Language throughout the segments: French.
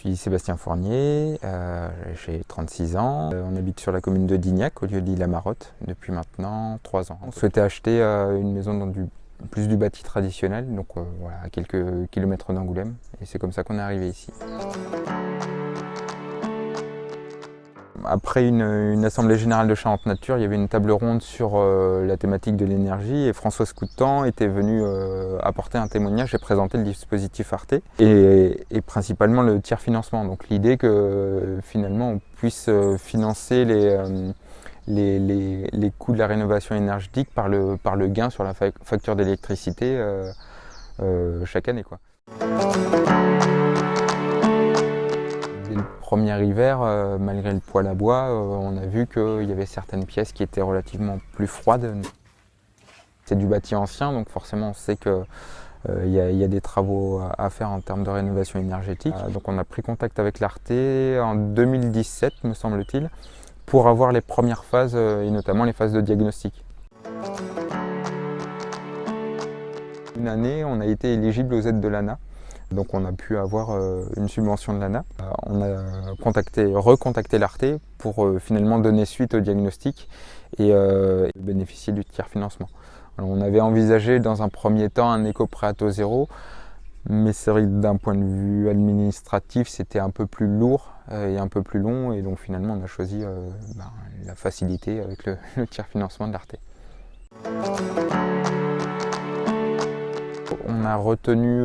suis Sébastien Fournier, j'ai 36 ans. On habite sur la commune de Dignac, au lieu d'Île-la-Marotte, depuis maintenant 3 ans. On souhaitait acheter une maison dans plus du bâti traditionnel, donc voilà, à quelques kilomètres d'Angoulême. Et c'est comme ça qu'on est arrivé ici. Après une assemblée générale de Charente Nature, il y avait une table ronde sur la thématique de l'énergie et Françoise Coutan était venue apporter un témoignage et présenter le dispositif Arte et principalement le tiers financement. Donc l'idée que finalement on puisse financer les coûts de la rénovation énergétique par le gain sur la facture d'électricité chaque année, quoi. Dès le premier hiver, malgré le poêle à bois, on a vu qu'il y avait certaines pièces qui étaient relativement plus froides. C'est du bâti ancien, donc forcément on sait qu'il y a des travaux à faire en termes de rénovation énergétique. Donc on a pris contact avec l'Arte en 2017, me semble-t-il, pour avoir les premières phases et notamment les phases de diagnostic. Une année, on a été éligible aux aides de l'ANA. Donc on a pu avoir une subvention de l'ANA. On a recontacté l'Arte pour finalement donner suite au diagnostic et bénéficier du tiers financement. Alors, on avait envisagé dans un premier temps un éco-prêt à taux zéro, mais c'est vrai que d'un point de vue administratif c'était un peu plus lourd et un peu plus long, et donc finalement on a choisi la facilité avec le tiers financement de l'Arte. On a retenu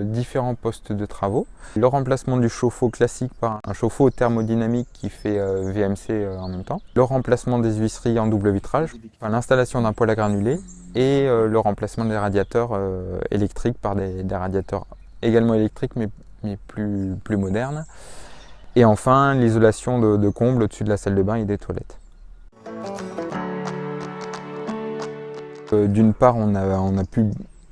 différents postes de travaux. Le remplacement du chauffe-eau classique par un chauffe-eau thermodynamique qui fait VMC en même temps. Le remplacement des huisseries en double vitrage. L'installation d'un poêle à granulés et le remplacement des radiateurs électriques par des radiateurs également électriques mais plus modernes. Et enfin l'isolation de combles au-dessus de la salle de bain et des toilettes. D'une part, on a pu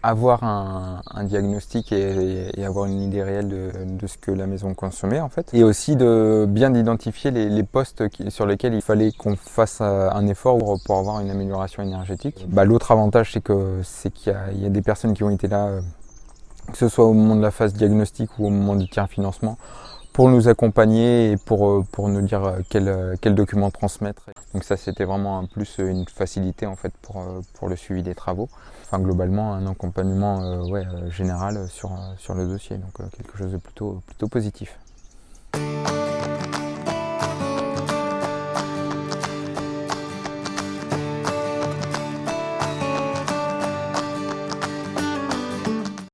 avoir un diagnostic et avoir une idée réelle de ce que la maison consommait en fait. Et aussi de bien identifier les postes sur lesquels il fallait qu'on fasse un effort pour avoir une amélioration énergétique. L'autre avantage c'est qu'il y a des personnes qui ont été là, que ce soit au moment de la phase diagnostic ou au moment du tiers financement, pour nous accompagner et pour nous dire quel document transmettre. Donc ça c'était vraiment plus une facilité en fait pour le suivi des travaux. Enfin globalement un accompagnement général sur le dossier, donc quelque chose de plutôt positif.